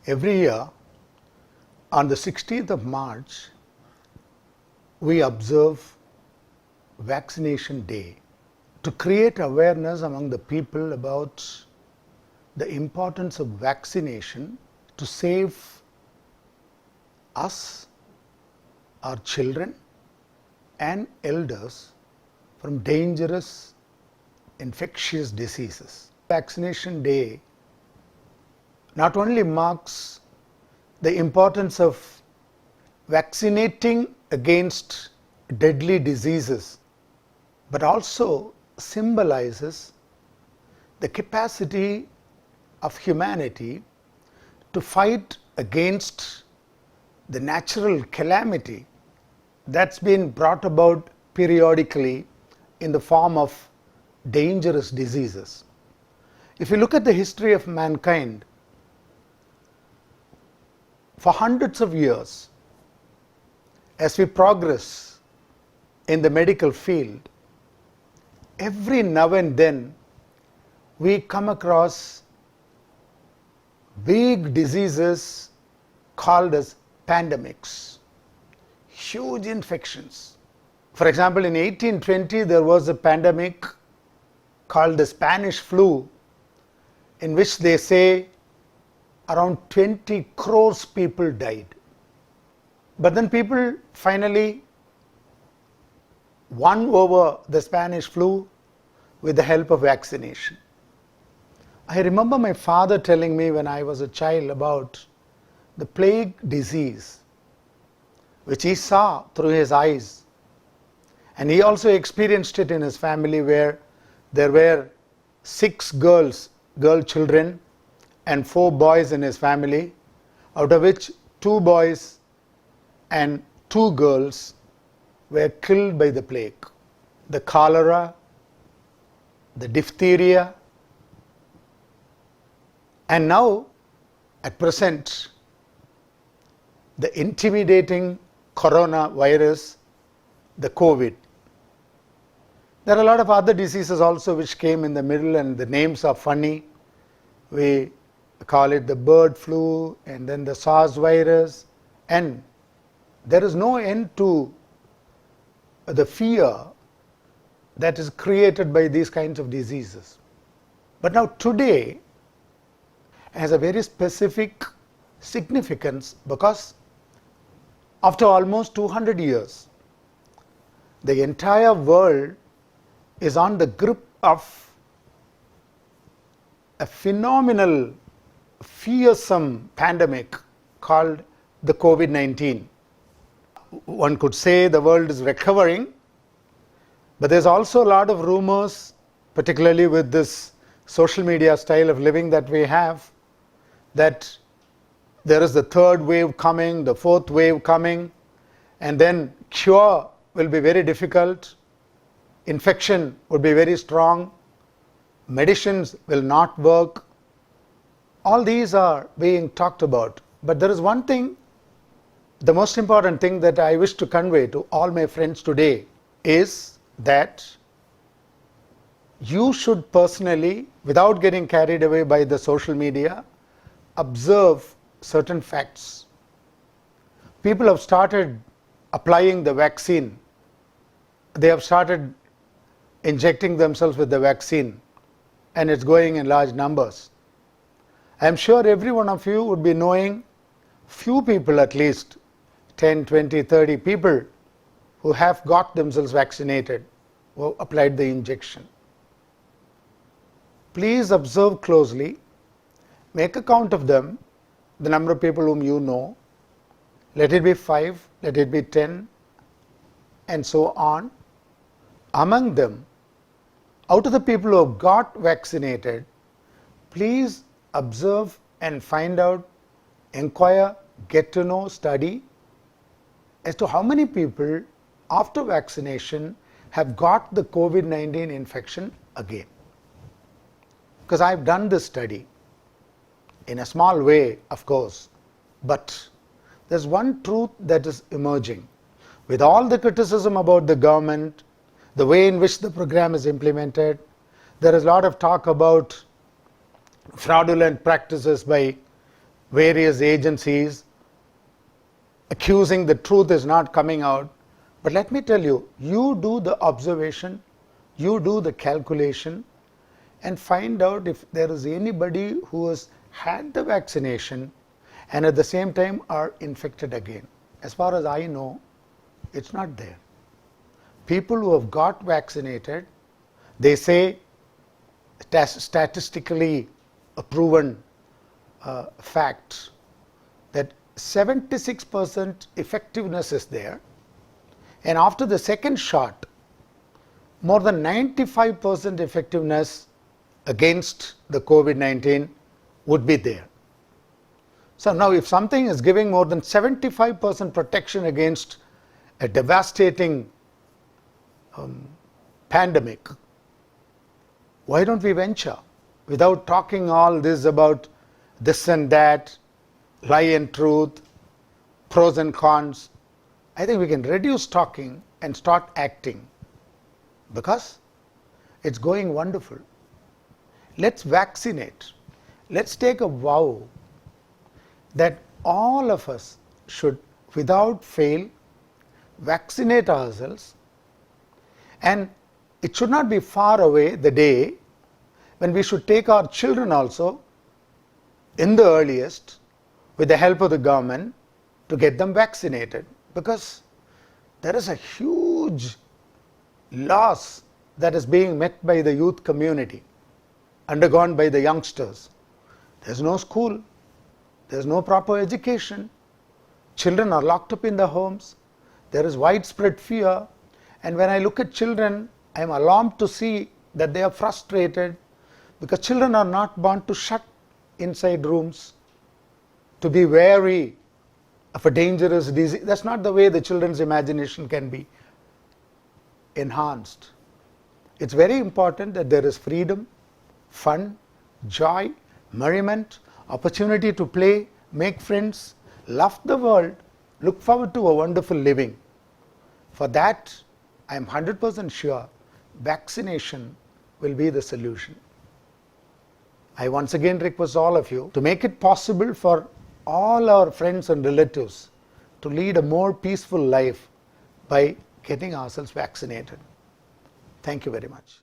Every year, on the 16th of March, we observe Vaccination Day to create awareness among the people about the importance of vaccination to save us, our children, and elders from dangerous infectious diseases. Vaccination Day not only marks the importance of vaccinating against deadly diseases, but also symbolizes the capacity of humanity to fight against the natural calamity that's been brought about periodically in the form of dangerous diseases. If you look at the history of mankind, for hundreds of years, as we progress in the medical field, every now and then we come across big diseases called as pandemics, huge infections. For example, in 1820 there was a pandemic called the Spanish flu, in which they say around 20 crores people died. But then people finally won over the Spanish flu with the help of vaccination. I remember my father telling me when I was a child about the plague disease, which he saw through his eyes. And he also experienced it in his family, where there were 6 girl children and 4 boys in his family, out of which 2 boys and 2 girls were killed by the plague. The cholera, the diphtheria, and now at present the intimidating coronavirus, the COVID. There are a lot of other diseases also which came in the middle, and the names are funny. We call it the bird flu and then the SARS virus, and there is no end to the fear that is created by these kinds of diseases. But now today has a very specific significance, because after almost 200 years, the entire world is on the grip of a phenomenal, fearsome pandemic called the COVID-19. One could say the world is recovering, but there's also a lot of rumors, particularly with this social media style of living that we have, that there is the 3rd wave coming, the 4th wave coming, and then cure will be very difficult, infection would be very strong, medicines will not work. All these are being talked about. But there is one thing, the most important thing that I wish to convey to all my friends today is that you should personally, without getting carried away by the social media, observe certain facts. People have started applying the vaccine. They have started injecting themselves with the vaccine, and it's going in large numbers. I am sure every one of you would be knowing few people, at least 10, 20, 30 people who have got themselves vaccinated, who applied the injection. Please observe closely, make a count of them, the number of people whom you know. Let it be 5, let it be 10, and so on. Among them, out of the people who have got vaccinated, please observe and find out, inquire, get to know, study as to how many people after vaccination have got the COVID-19 infection again. Because I've done this study in a small way, of course, but there's one truth that is emerging. With all the criticism about the government, the way in which the program is implemented, there is a lot of talk about fraudulent practices by various agencies accusing the truth is not coming out. But let me tell you, you do the observation, you do the calculation and find out if there is anybody who has had the vaccination and at the same time are infected again. As far as I know, it's not there. People who have got vaccinated, they say statistically proven fact that 76% effectiveness is there, and after the second shot, more than 95% effectiveness against the COVID-19 would be there. So now if something is giving more than 75% protection against a devastating pandemic, why don't we venture without talking all this about this and that, lie and truth, pros and cons? I think we can reduce talking and start acting, because it's going wonderful. Let's vaccinate. Let's take a vow that all of us should, without fail, vaccinate ourselves, and it should not be far away the day when we should take our children also in the earliest with the help of the government to get them vaccinated, because there is a huge loss that is being met by the youth community, undergone by the youngsters. There's no school, there's no proper education, children are locked up in their homes, there is widespread fear, and when I look at children, I am alarmed to see that they are frustrated, because children are not born to shut inside rooms, to be wary of a dangerous disease. That's not the way the children's imagination can be enhanced. It's very important that there is freedom, fun, joy, merriment, opportunity to play, make friends, love the world, look forward to a wonderful living. For that, I am 100% sure vaccination will be the solution. I once again request all of you to make it possible for all our friends and relatives to lead a more peaceful life by getting ourselves vaccinated. Thank you very much.